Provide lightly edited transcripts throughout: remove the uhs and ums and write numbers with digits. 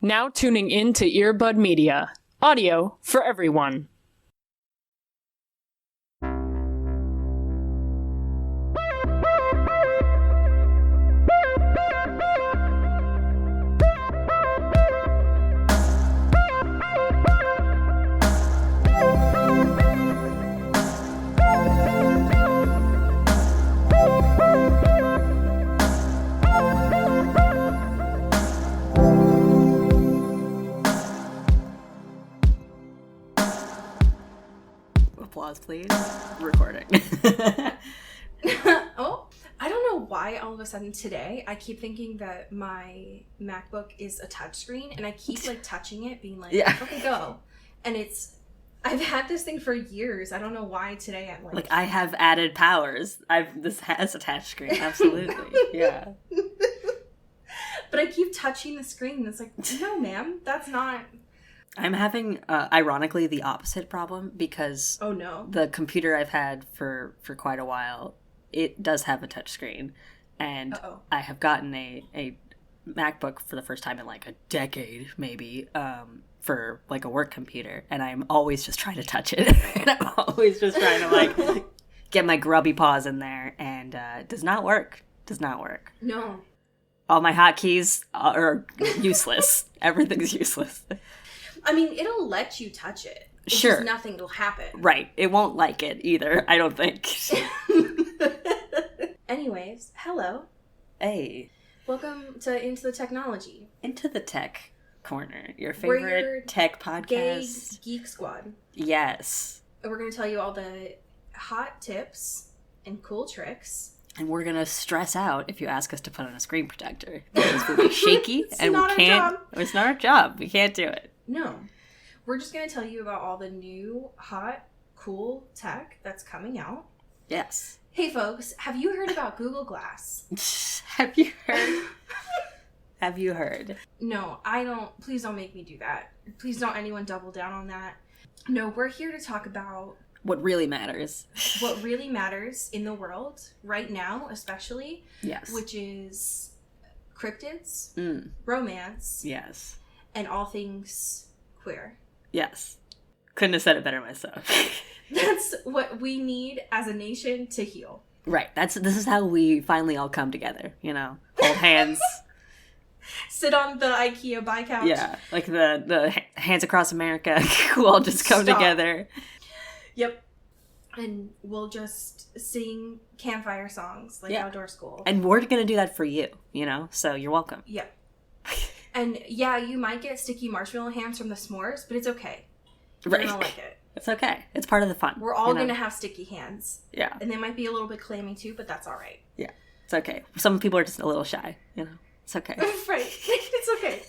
Now tuning in to Earbud Media. Audio for everyone. Applause, please. Recording. Oh, I don't know why all of a sudden today I keep thinking that my MacBook is a touchscreen, and I keep like touching it, being like, Yeah. okay, go. And I've had this thing for years. I don't know why today I'm Like, I have added powers. This has a touch screen, absolutely. Yeah. But I keep touching the screen, and it's like, no, ma'am, that's not. I'm having, ironically, the opposite problem because Oh no. the computer I've had for quite a while, it does have a touch screen. And I have gotten a MacBook for the first time in like a decade, maybe, for like a work computer. And I'm always just trying to touch it. And I'm always just trying to like get my grubby paws in there. And it does not work. Does not work. No. All my hotkeys are useless. Everything's useless. I mean, it'll let you touch it. It's Sure. just nothing will happen. Right. It won't like it either, I don't think. Anyways, hello. Hey. Welcome to Into the Technology. Into the Tech Corner, your We're your favorite tech Gay podcast. Geek Squad. Yes. We're going to tell you all the hot tips and cool tricks. And we're going to stress out if you ask us to put on a screen protector. Because we'll be shaky and not we our can't. job. It's not our job. We can't do it. No. We're just going to tell you about all the new, hot, cool tech that's coming out. Yes. Hey, folks, have you heard about Google Glass? Have you heard? Have you heard? No, I don't. Please don't make me do that. Please don't anyone double down on that. No, we're here to talk about What really matters. what really matters in the world right now, especially, Yes. which is cryptids, romance, Yes. and all things queer. Yes. Couldn't have said it better myself. That's what we need as a nation to heal. Right. This is how we finally all come together, you know? Hold hands. Sit on the IKEA buy couch. Yeah. Like the Hands Across America who all just come Stop. together. Yep. And we'll just sing campfire songs like outdoor school. And we're going to do that for you, you know? So you're welcome. Yep. And yeah, you might get sticky marshmallow hands from the s'mores, but it's okay. You're Right. gonna like it. It's okay. It's part of the fun. We're all you know? gonna have sticky hands. Yeah. And they might be a little bit clammy too, but that's all right. Yeah. It's okay. Some people are just a little shy, you know? It's okay. Right. It's okay.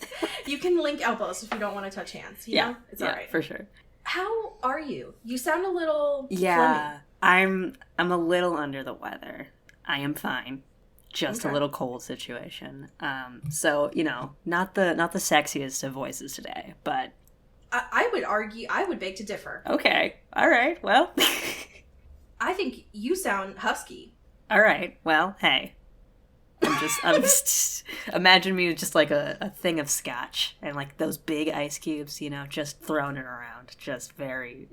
You can link elbows if you don't want to touch hands. You know? It's all right. For sure. How are you? You sound a little Yeah. I'm a little under the weather. I am fine. Just a little cold situation. So, you know, not the sexiest of voices today, but I would argue, I would beg to differ. okay. All right. Well. I think you sound husky. All right. Well, hey. I'm just imagine me with just like a thing of scotch and like those big ice cubes, you know, just throwing it around. Just very,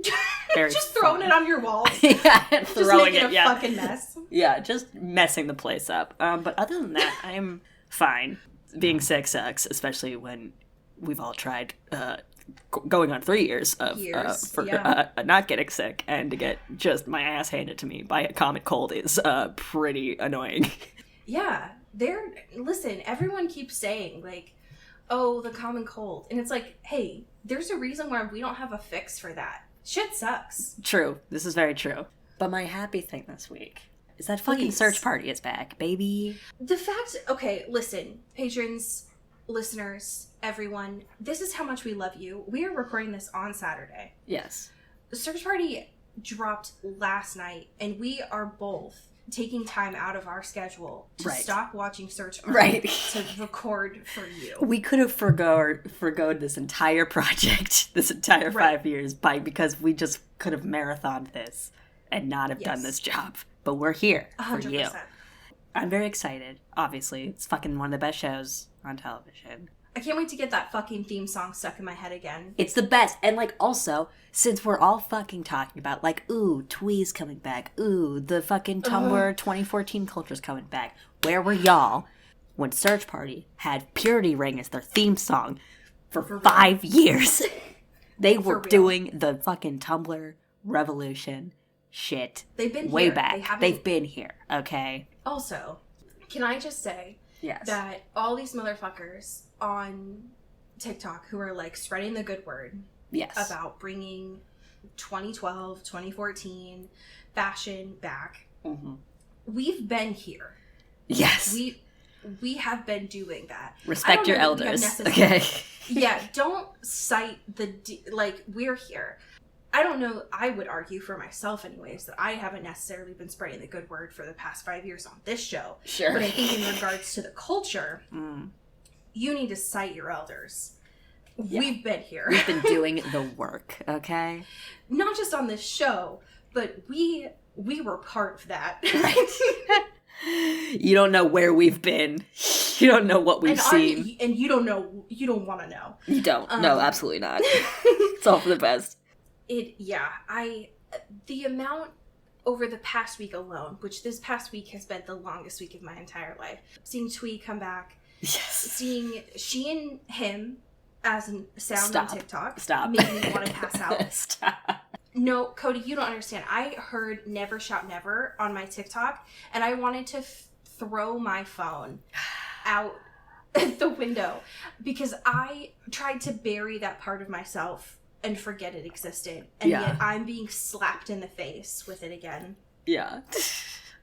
very Just throwing it on your walls. yeah, Just throwing making it, a fucking mess. Yeah, just messing the place up. But other than that, I'm fine. Being sick sucks, especially when we've all tried going on 3 years of not getting sick, and to get just my ass handed to me by a common cold is pretty annoying. Yeah. Listen, everyone keeps saying, like, oh, the common cold. And it's like, hey, there's a reason why we don't have a fix for that. Shit sucks. True. This is very true. But my happy thing this week is that fucking Please. search party is back, baby. The fact, okay, listen, patrons, listeners, everyone, this is how much we love you. We are recording this on Saturday. Yes. The search party dropped last night, and we are both taking time out of our schedule to stop watching Search Party to record for you. We could have forgoed this entire project, this entire 5 years, because we just could have marathoned this and not have done this job. But we're here for 100%. you. I'm very excited. Obviously, it's fucking one of the best shows on television. I can't wait to get that fucking theme song stuck in my head again. It's the best. And, like, also, since we're all fucking talking about, like, ooh, Twee's coming back. Ooh, the fucking Tumblr 2014 culture's coming back. Where were y'all when Search Party had Purity Ring as their theme song for 5 years? They were doing the fucking Tumblr revolution shit. They've been way here. back. They've been here, okay? Also, can I just say that all these motherfuckers on TikTok who are like spreading the good word about bringing 2012, 2014 fashion back. Mm-hmm. We've been here. Yes. We have been doing that. Respect your elders. Okay. Yeah, don't cite we're here. I don't know, I would argue for myself anyways, that I haven't necessarily been spreading the good word for the past 5 years on this show. Sure. But I think in regards to the culture, you need to cite your elders. Yeah. We've been here. We've been doing the work, okay? Not just on this show, but we were part of that. Right. You don't know where we've been. You don't know what we've seen. And you don't know, you don't want to know. You don't. No, absolutely not. It's all for the best. The amount over the past week alone, which this past week has been the longest week of my entire life, seeing Twee come back, seeing she and him as a sound on TikTok made me want to pass out. Stop. No, Cody, you don't understand. I heard Never Shout Never on my TikTok, and I wanted to throw my phone out the window because I tried to bury that part of myself and forget it existed. And yet I'm being slapped in the face with it again. Yeah.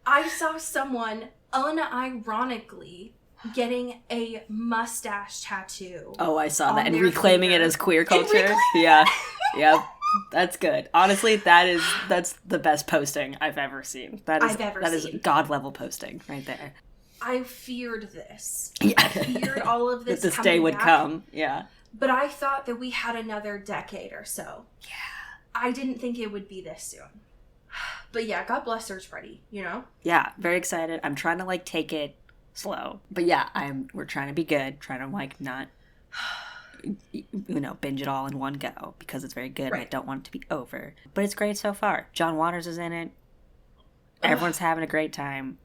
I saw someone unironically getting a mustache tattoo. Oh, I saw that. And reclaiming it as queer culture. Yeah. Yep. That's good. Honestly, that's the best posting I've ever seen. That is God level posting right there. I feared this. Yeah. I feared all of this. That this day would come. Yeah. But I thought that we had another decade or so. Yeah. I didn't think it would be this soon. But yeah, God bless Search Party, you know? Yeah, very excited. I'm trying to take it slow. But yeah, we're trying to be good, trying to not binge it all in one go because it's very good and I don't want it to be over. But it's great so far. John Waters is in it. Everyone's having a great time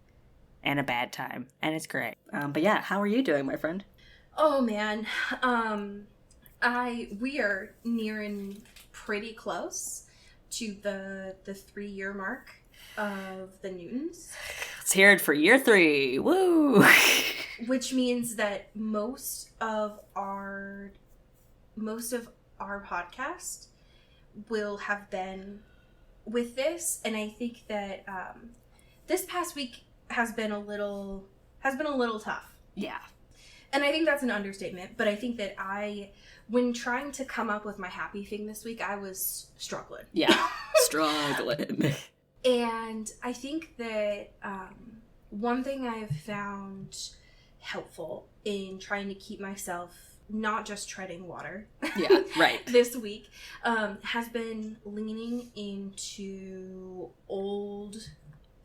and a bad time, and it's great. But yeah, how are you doing, my friend? Oh man, we are nearing pretty close to the 3-year mark of the Newtons. Let's hear it for year 3. Woo! Which means that most of our podcast will have been with this, and I think that this past week has been a little tough. Yeah. And I think that's an understatement, but I think that when trying to come up with my happy thing this week, I was struggling. Yeah, struggling. And I think that one thing I've found helpful in trying to keep myself not just treading water this week has been leaning into old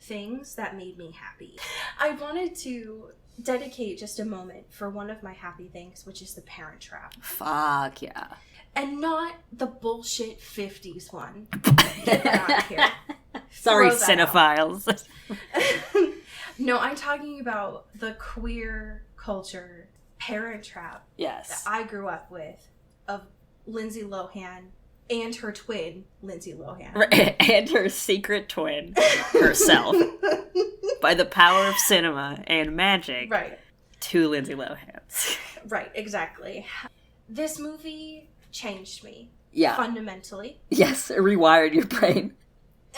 things that made me happy. I wanted to dedicate just a moment for one of my happy things, which is the Parent Trap. Fuck yeah. And not the bullshit 50s one. Get that out of here. Sorry, cinephiles. No, I'm talking about the queer culture Parent Trap that I grew up with of Lindsay Lohan and her twin, Lindsay Lohan. And her secret twin, herself. By the power of cinema and magic. Right. 2 Lindsay Lohans. Right, exactly. This movie changed me. Yeah. Fundamentally. Yes, it rewired your brain.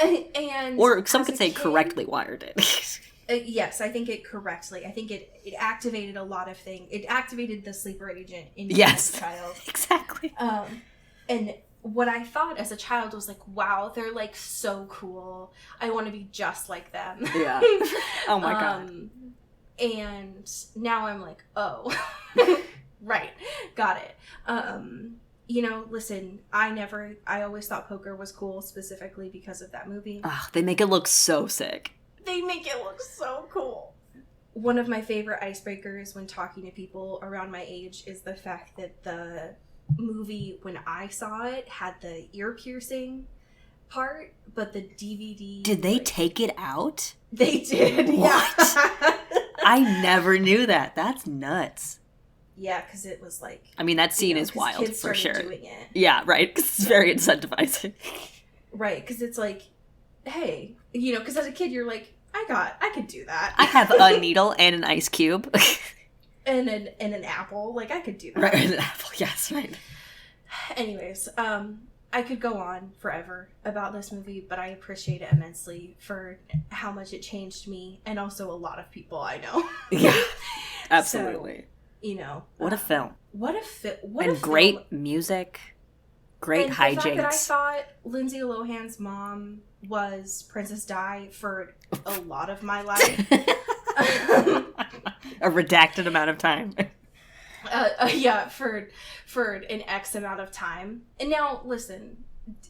And or some could say correctly wired it. Yes, I think it correctly. I think it activated a lot of things. It activated the sleeper agent in me as a child. Exactly. And what I thought as a child was wow, they're so cool. I want to be just like them. Yeah. Oh my God. And now I'm oh, right. Got it. Listen, I always thought poker was cool specifically because of that movie. They make it look so sick. They make it look so cool. one of my favorite icebreakers when talking to people around my age is the fact that the movie, when I saw it, had the ear piercing part, but the DVD... Did they take it out? They did, what? Yeah. I never knew that. That's nuts. Yeah, because it was like... I mean, that scene is wild, for sure. Doing it. Yeah, right, because it's very incentivizing. Right, because it's like, hey, because as a kid, you're like, I could do that. I have a needle and an ice cube. and an apple. Like, I could do that. Right, and an apple, yes, right. Anyways, I could go on forever about this movie, but I appreciate it immensely for how much it changed me and also a lot of people I know. Yeah, absolutely. So, what a film. What a film. And great music. Great hijinks. The fact that I thought Lindsay Lohan's mom was Princess Di for a lot of my life. A redacted amount of time. Yeah, for an X amount of time. And now, listen,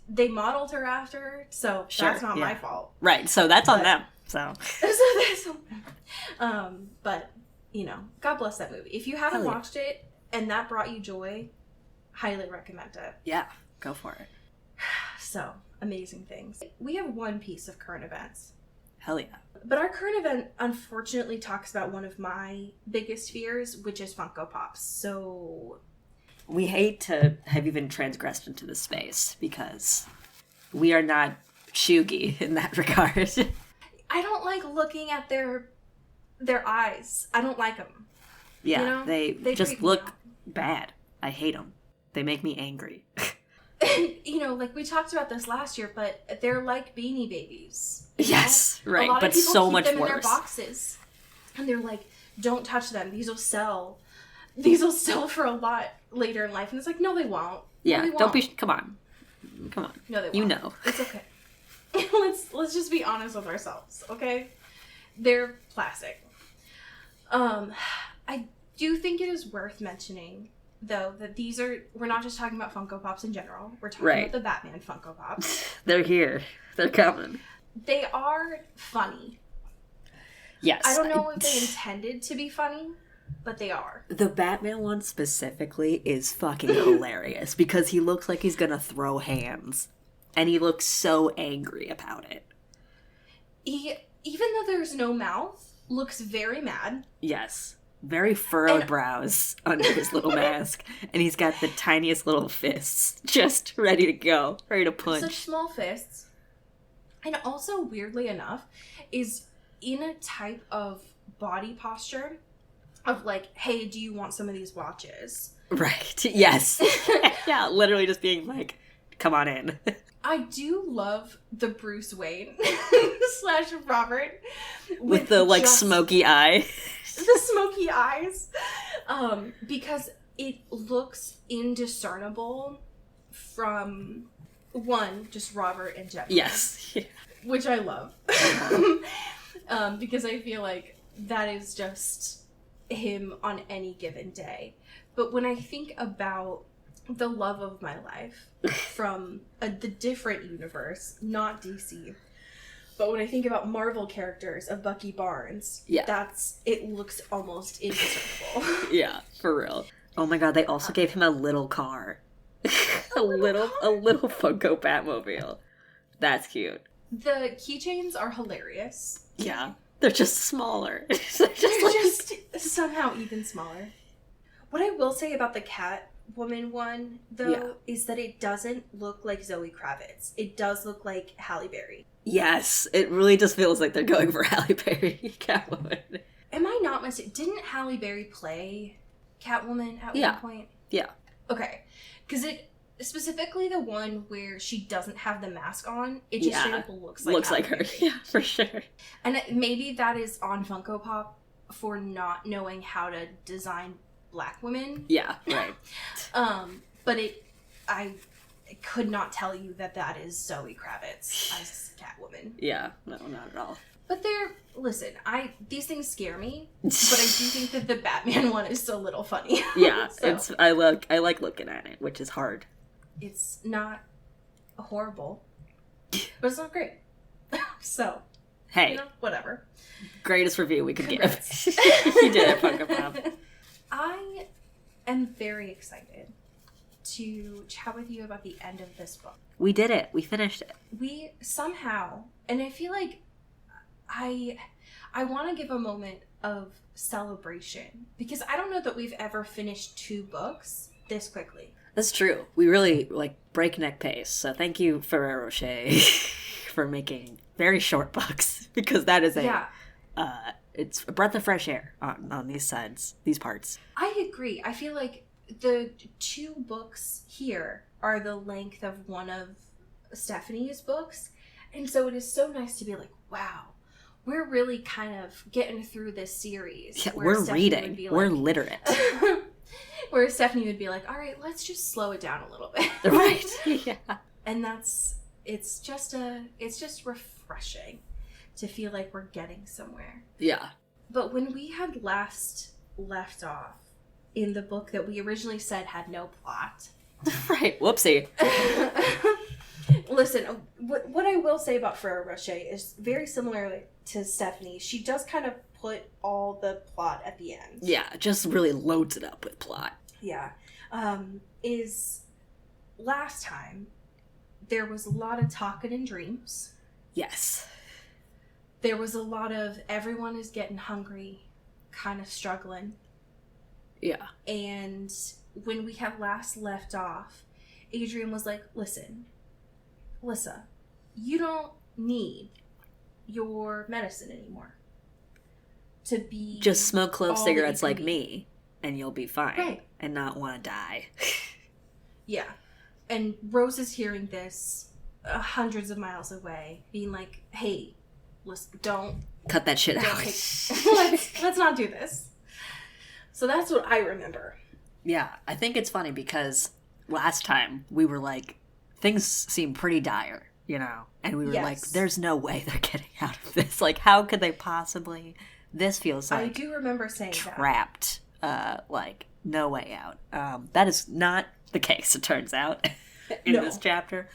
they modeled her after her, so that's not my fault. Right, so that's on them. So that's on them. But, God bless that movie. If you haven't watched it and that brought you joy, highly recommend it. Yeah, go for it. So, amazing things. We have one piece of current events. Hell yeah. But our current event, unfortunately, talks about one of my biggest fears, which is Funko Pops. So... we hate to have even transgressed into this space, because we are not shoogy in that regard. I don't like looking at their eyes. I don't like them. Yeah, they just look bad. I hate them. They make me angry. Like we talked about this last year, but they're like Beanie Babies. Yes, right, but so much worse. A lot of people keep them in their boxes, and they're like, "Don't touch them. These will sell. These will sell for a lot later in life." And it's like, no, they won't. Yeah, no, they won't. Don't be. Come on. No, they won't. You know, it's okay. Let's just be honest with ourselves, okay? They're plastic. I do think it is worth mentioning, though, that we're not just talking about Funko Pops in general. We're talking about the Batman Funko Pops. They're here. They're coming. They are funny. Yes. I don't know if they intended to be funny, but they are. The Batman one specifically is fucking hilarious because he looks like he's gonna throw hands. And he looks so angry about it. He, even though there's no mouth, looks very mad. Yes. Very furrowed brows under his little mask. And he's got the tiniest little fists just ready to go. Ready to punch. Such small fists. And also, weirdly enough, is in a type of body posture of like, hey, do you want some of these watches? Right. Yes. Yeah, literally just being like, come on in. I do love the Bruce Wayne / Robert with the like smoky eye. The smoky eyes. Because it looks indiscernible from one, just Robert and Jeff. Yes. Yeah. Which I love. Because I feel like that is just him on any given day. But when I think about the love of my life from the different universe, not DC, but when I think about Marvel characters of Bucky Barnes, it looks almost indiscernible. Yeah, for real. Oh my god, they also gave him a little car. a little Funko Batmobile. That's cute. The keychains are hilarious. Yeah. They're just smaller. They're just somehow even smaller. What I will say about the Catwoman one, though, is that it doesn't look like Zoe Kravitz. It does look like Halle Berry. Yes, it really just feels like they're going for Halle Berry Catwoman. Am I not mistaken? Didn't Halle Berry play Catwoman at one point? Yeah. Okay. Because it, specifically the one where she doesn't have the mask on, it just straight up looks like her. Yeah, for sure. And maybe that is on Funko Pop for not knowing how to design Black women. Yeah, right. But I could not tell you that is Zoe Kravitz as Catwoman. Yeah, no, not at all. But these things scare me, but I do think that the Batman one is still a little funny. Yeah, I like looking at it, which is hard. It's not horrible, but it's not great. So, Hey. You know, whatever. Greatest review we could give. You did it, Funko Pop. I am very excited to chat with you about the end of this book. We did it. We finished it. We somehow, and I feel like I want to give a moment of celebration because I don't know that we've ever finished 2 books this quickly. That's true. We really, breakneck pace. So thank you, Ferrero Rocher, for making very short books because that is it's a breath of fresh air on these sides, these parts. I agree. I feel like the 2 books here are the length of one of Stephanie's books. And so it is so nice to be like, wow, we're really kind of getting through this series. Yeah, we're reading. We're literate. Where Stephanie would be like, all right, let's just slow it down a little bit. Right. Yeah. And it's just refreshing to feel like we're getting somewhere. Yeah. But when we had last left off in the book that we originally said had no plot. Right. Whoopsie. Listen, what I will say about Ferrero Rocher is very similar to Stephanie. She does kind of put all the plot at the end. Yeah, just really loads it up with plot. Yeah. Is last time there was a lot of talking in dreams. Yes. There was a lot of everyone is getting hungry, kind of struggling. Yeah. And when we had last left off, Adrian was like, listen, Alyssa, you don't need your medicine anymore to be... Just smoke clove cigarettes like me, and you'll be fine. Right. And not want to die. Yeah. And Rose is hearing this hundreds of miles away, being like, hey, listen, don't... Cut that shit out. Let's not do this. So that's what I remember. Yeah, I think it's funny because last time we were like, things seem pretty dire, you know? And we were like, there's no way they're getting out of this. Like, how could they possibly? This feels like... I do remember saying trapped. No way out. That is not the case, it turns out, in this chapter.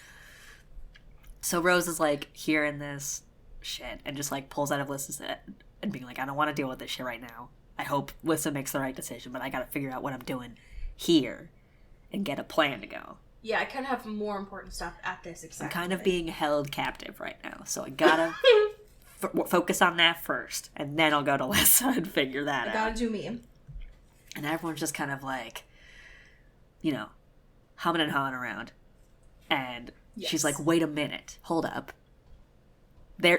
So Rose is like hearing this shit and just like pulls out of Lissa's head and being like, I don't want to deal with this shit right now. I hope Lissa makes the right decision, but I gotta figure out what I'm doing here and get a plan to go. Yeah, I kind of have more important stuff at this exact I'm kind of being held captive right now, so I gotta focus on that first, and then I'll go to Lissa and figure that out. I gotta do me. And everyone's just kind of like, you know, humming and hawing around. And she's like, wait a minute, hold up.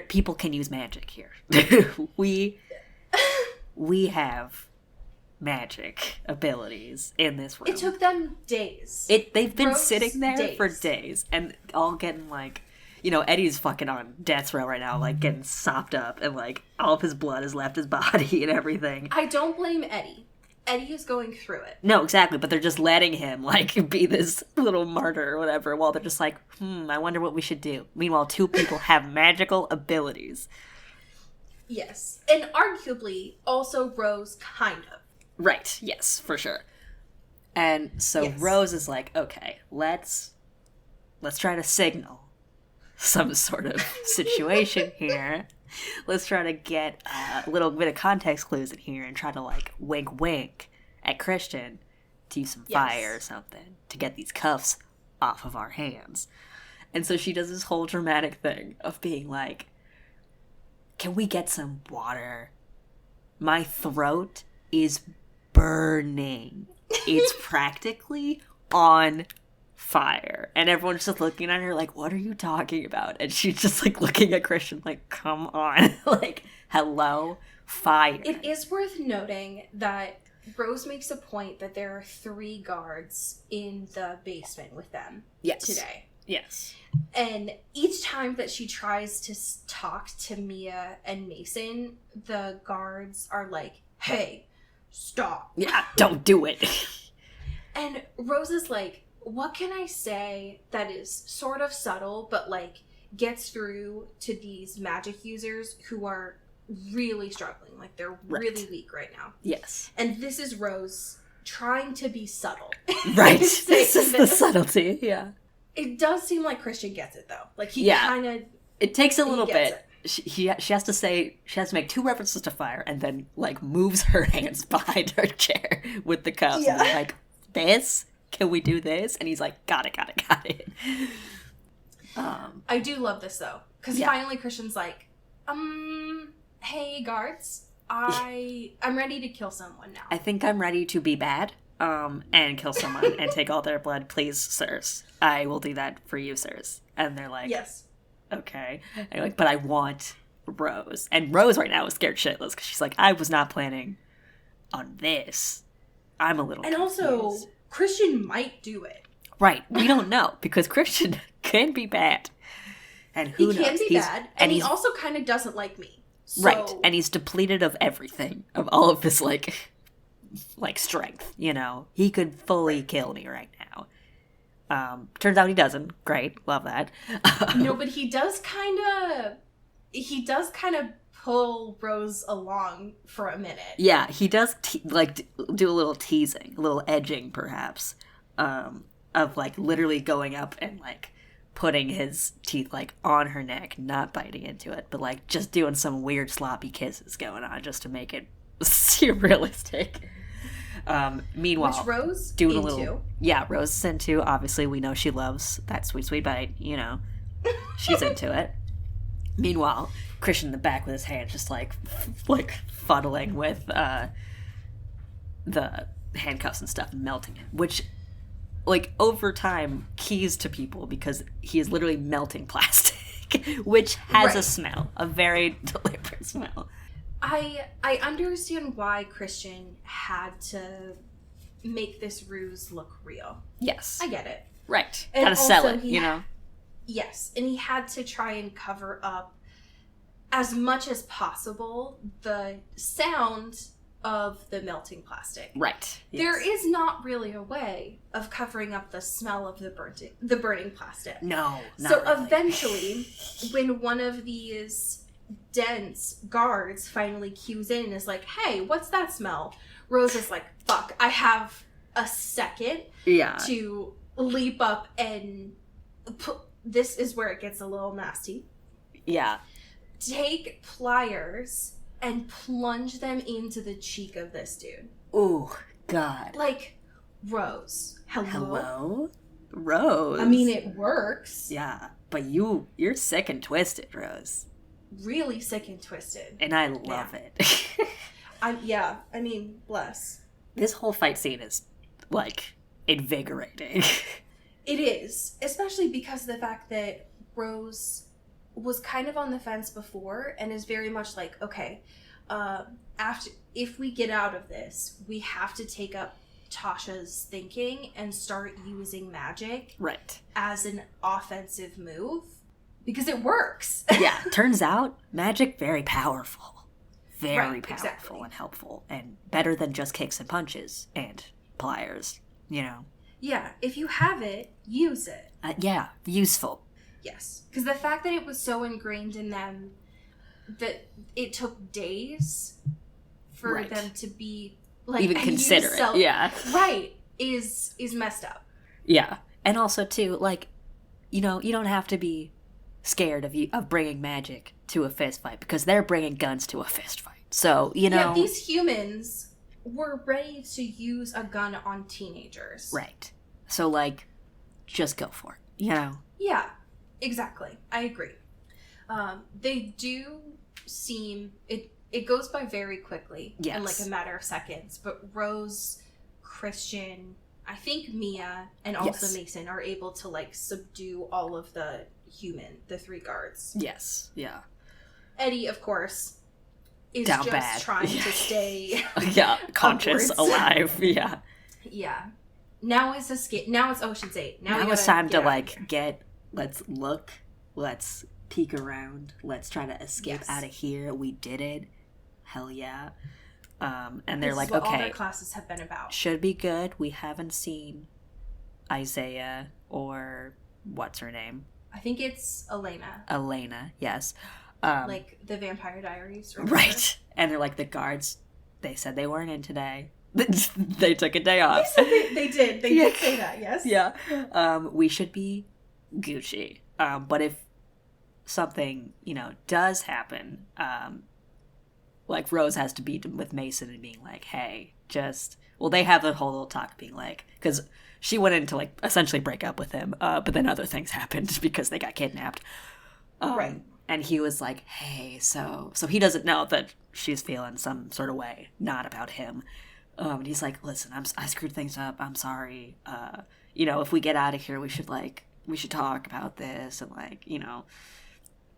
People can use magic here. we have magic abilities in this room. It took them days. They've been sitting there for days and all getting like, you know, Eddie's fucking on death row right now, like getting sopped up and like all of his blood has left his body and everything. I don't blame Eddie. Eddie is going through it. No, exactly, but they're just letting him like be this little martyr or whatever while they're just like, I wonder what we should do. Meanwhile, 2 people have magical abilities. Yes. And arguably, also Rose, kind of. Right, yes, for sure. And so Rose is like, okay, let's try to signal some sort of situation here. Let's try to get a little bit of context clues in here and try to, like, wink at Christian to use some fire or something to get these cuffs off of our hands. And so she does this whole dramatic thing of being like, can we get some water? My throat is burning. It's practically on fire. And everyone's just looking at her like, what are you talking about? And she's just like looking at Christian like, come on. Like, hello, fire. It is worth noting that Rose makes a point that there are 3 guards in the basement with them today. Yes. And each time that she tries to talk to Mia and Mason, the guards are like, hey, stop. Yeah, don't do it. And Rose is like, what can I say that is sort of subtle, but like gets through to these magic users who are really struggling? Like they're really weak right now. Yes. And this is Rose trying to be subtle. Right. This is the subtlety, yeah. It does seem like Christian gets it though. Like he kind of... It takes a little bit. she has to make 2 references to fire and then like moves her hands behind her chair with the cups and like, this? Can we do this? And he's like, got it. I do love this though, because finally Christian's like, hey guards, I'm ready to kill someone now. I think I'm ready to be bad, and kill someone and take all their blood, please, sirs. I will do that for you, sirs. And they're like, yes. Okay. And you're like, but I want Rose. And Rose right now is scared shitless because she's like, I was not planning on this. I'm a little confused. Also, Christian might do it. Right. We don't know because Christian can be bad. And who knows? He can be bad. And he also kind of doesn't like me. So... Right. And he's depleted of everything. Of all of his, like strength, you know? He could fully kill me right now. Turns out he doesn't. Great. Love that. No, but he does kind of pull Rose along for a minute. Yeah, he does do a little teasing, a little edging perhaps, of like literally going up and like putting his teeth like on her neck, not biting into it, but like just doing some weird sloppy kisses going on just to make it surrealistic. Meanwhile, which Rose doing into. a little, yeah, Rose is into. Obviously, we know she loves that sweet bite. You know, she's into it. Meanwhile, Christian in the back with his hand just like fuddling with the handcuffs and stuff, and melting it, which like over time keys to people because he is literally melting plastic, which has a smell, a very deliberate smell. I understand why Christian had to make this ruse look real. Yes. I get it. Right. Gotta sell it, you know? Yes. And he had to try and cover up as much as possible the sound of the melting plastic. Right. Yes. There is not really a way of covering up the smell of the burning plastic. No, not so really. Eventually, when one of these dense guards finally cues in and is like, hey, what's that smell? Rose is like, fuck, I have a second to leap up and this is where it gets a little nasty. Yeah. Take pliers and plunge them into the cheek of this dude. Ooh, God. Like, Rose. Hello? Rose. I mean, it works. Yeah, but you're sick and twisted, Rose. Really sick and twisted. And I love it. I mean, bless. This whole fight scene is, like, invigorating. It is. Especially because of the fact that Rose was kind of on the fence before and is very much like, okay, if we get out of this, we have to take up Tasha's thinking and start using magic as an offensive move. Because it works. Yeah, turns out magic very powerful. Very powerful exactly. and helpful. And better than just kicks and punches and pliers, you know. Yeah, if you have it, use it. Yeah, useful. Yes. Because the fact that it was so ingrained in them that it took days for them to be like even consider it. Yeah. Right. Is messed up. Yeah. And also too, like, you know, you don't have to be scared of bringing magic to a fist fight because they're bringing guns to a fist fight. So, you know. Yeah, these humans were ready to use a gun on teenagers. Right. So, like, just go for it, you know? Yeah, exactly. I agree. They do seem... It goes by very quickly. Yes. In, like, a matter of seconds. But Rose, Christian, I think Mia, and also Mason are able to, like, subdue all of the the 3 guards. Yes, yeah. Eddie, of course, is down just bad. Trying to stay conscious, alive, yeah. Yeah. Now it's Ocean's 8. Now it's time to let's look, let's peek around, let's try to escape out of here. We did it. Hell yeah. And they're like, okay, all their classes have been about. Should be good. We haven't seen Isaiah or what's her name? I think it's Elena. Elena, yes. Like the Vampire Diaries. Right. And they're like, the guards, they said they weren't in today. They took a day off. They did. They did say that, yes. Yeah. We should be Gucci. But if something, does happen, like, Rose has to be with Mason and being like, hey, they have the whole little talk being like, because she went in to, like, essentially break up with him, but then other things happened because they got kidnapped. Right. And he was like, hey, so he doesn't know that she's feeling some sort of way, not about him. And he's like, listen, I screwed things up. I'm sorry. If we get out of here, we should talk about this and, like,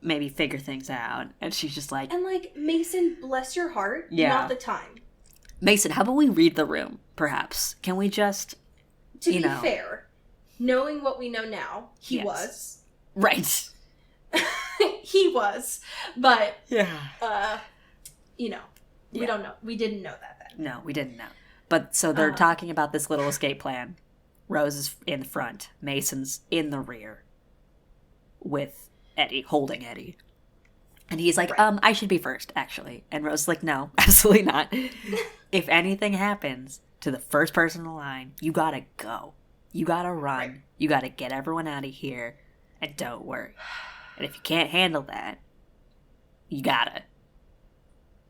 maybe figure things out. And she's just like... And, like, Mason, bless your heart, not the time. Mason, how about we read the room, perhaps? Can we just... To be fair, knowing what we know now, he was. Right. He was. But, yeah. we don't know. We didn't know that then. No, we didn't know. But, so they're talking about this little escape plan. Rose is in the front. Mason's in the rear. With Eddie, holding Eddie. And he's like, I should be first, actually. And Rose is like, no, absolutely not. If anything happens to the first person in the line, you gotta go. You gotta run. Right. You gotta get everyone out of here. And don't worry. And if you can't handle that, you gotta.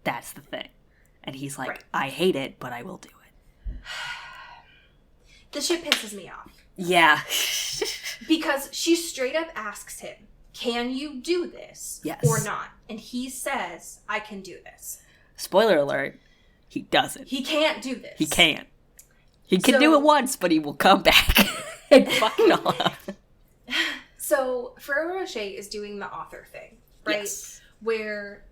That's the thing. And he's like, I hate it, but I will do it. This shit pisses me off. Yeah. Because she straight up asks him, can you do this? Yes. Or not? And he says, I can do this. Spoiler alert, he doesn't. He can't do this. He can't. He can do it once, but he will come back and fuck it all up. So, Ferrero Rocher is doing the author thing, right? Yes. Where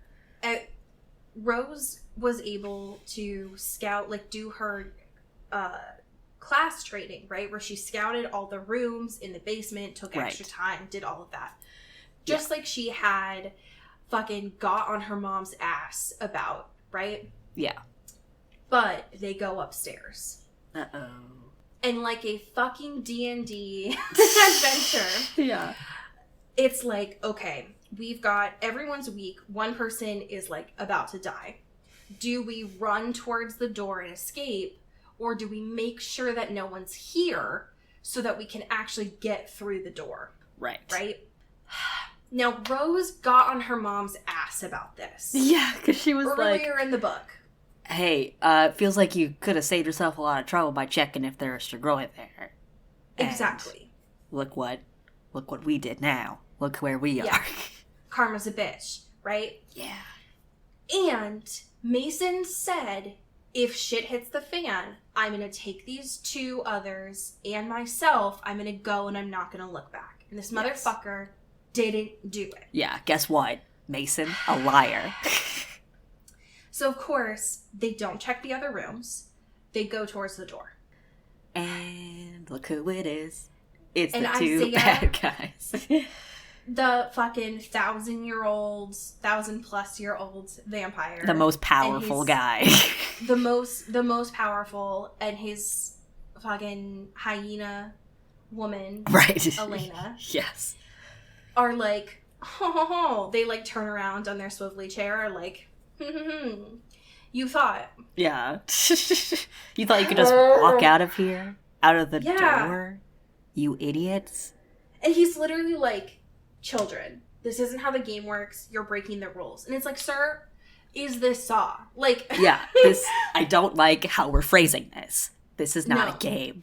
Rose was able to scout, like, do her class training, right? Where she scouted all the rooms in the basement, took extra time, did all of that. Just like she had fucking got on her mom's ass about, right? Yeah. But they go upstairs. Uh-oh. And like a fucking D&D adventure. Yeah. It's like, okay, we've got, everyone's weak. One person is like about to die. Do we run towards the door and escape? Or do we make sure that no one's here so that we can actually get through the door? Right. Right? Now, Rose got on her mom's ass about this. Yeah, because she was earlier in the book. Hey, it feels like you could have saved yourself a lot of trouble by checking if there's Strigoi there. Exactly. And look what we did now. Look where we are. Karma's a bitch, right? Yeah. And Mason said, if shit hits the fan, I'm going to take these two others and myself, I'm going to go and I'm not going to look back. And this motherfucker didn't do it. Yeah, guess what? Mason, a liar. So, of course, they don't check the other rooms. They go towards the door. And look who it is. It's and the two bad guys. The fucking 1,000+-year-old vampire. The most powerful guy. the most powerful, and his fucking hyena woman, right? Elena. Yes. Are like, oh, they like turn around on their swivelly chair, like, you thought. Yeah. You thought you could just walk out of here? Out of the door? You idiots. And he's literally like, children, this isn't how the game works. You're breaking the rules. And it's like, sir, is this Saw? Like, yeah, I don't like how we're phrasing this. This is not a game.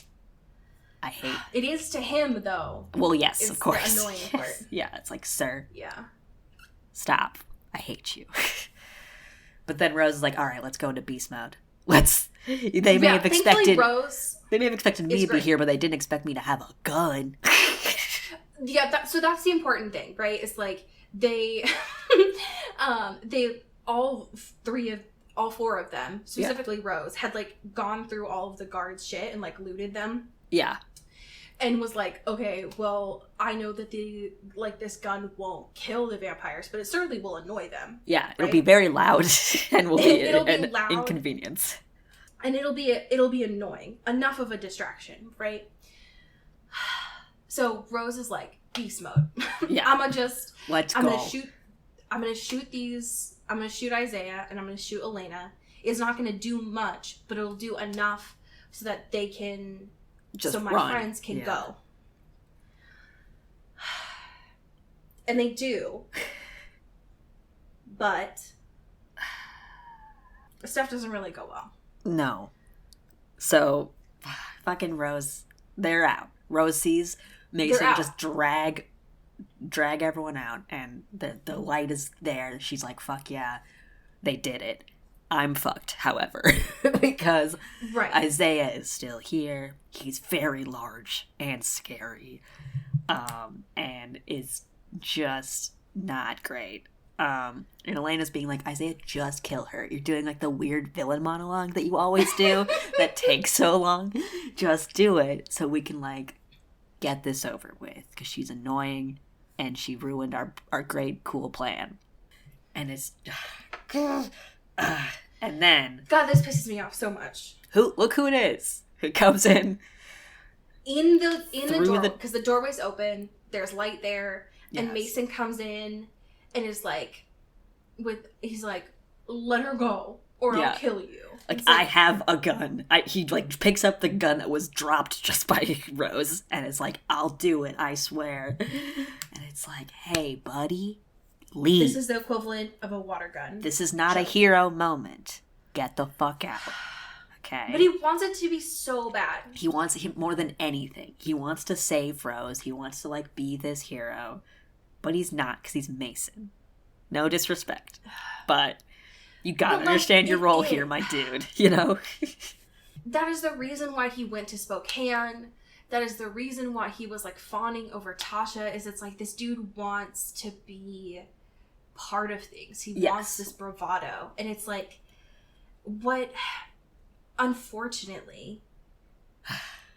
I hate it. Is to him, though. Well, yes, of course. The annoying part. Yeah, it's like, sir. Yeah. Stop. I hate you. But then Rose is like, all right, let's go into beast mode. They may have expected me to be here, but they didn't expect me to have a gun. Yeah, so that's the important thing, right? It's like they all four of them, specifically Rose, had like gone through all of the guards' shit and like looted them. Yeah. And was like, okay, well, I know that this gun won't kill the vampires, but it certainly will annoy them. Yeah, it'll be very loud and will be an inconvenience. And it'll be annoying. Enough of a distraction, right? So Rose is like, beast mode. Yeah. I'm gonna shoot Isaiah and I'm gonna shoot Elena. It's not gonna do much, but it'll do enough so that they can my friends can go. And they do. But stuff doesn't really go well. No. So, fucking Rose, they're out. Rose sees Mason just drag everyone out, and the light is there. She's like, fuck yeah, they did it. I'm fucked, however, because Isaiah is still here. He's very large and scary, and is just not great. And Elena's being like, Isaiah, just kill her. You're doing like the weird villain monologue that you always do that takes so long. Just do it so we can like get this over with, because she's annoying and she ruined our great cool plan. And it's and then God, this pisses me off so much. Look who it is who comes in the door, because the doorway's open, there's light there, and yes. Mason comes in and is like, he's like, let her go or I'll kill you. Like, I have a gun. He like picks up the gun that was dropped just by Rose and is like, I'll do it, I swear. And it's like, hey, buddy, leave. This is the equivalent of a water gun. This is not a hero moment. Get the fuck out. Okay. But he wants it to be so bad. He wants it more than anything. He wants to save Rose. He wants to like be this hero. But he's not, because he's Mason. No disrespect. But you gotta understand your role here, my dude. You know? That is the reason why he went to Spokane. That is the reason why he was like fawning over Tasha, is it's like this dude wants to be part of things. He wants this bravado. And it's like, what, unfortunately,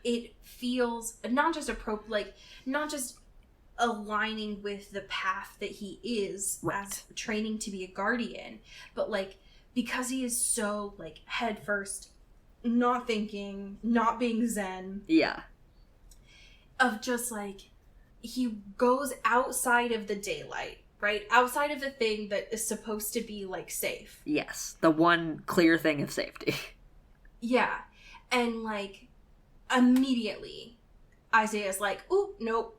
it feels not just not just aligning with the path that he is as training to be a guardian, but like, because he is so like head first, not thinking, not being zen, of just like, he goes outside of the daylight, right, outside of the thing that is supposed to be like safe, the one clear thing of safety, and like immediately Isaiah's like, ooh, nope.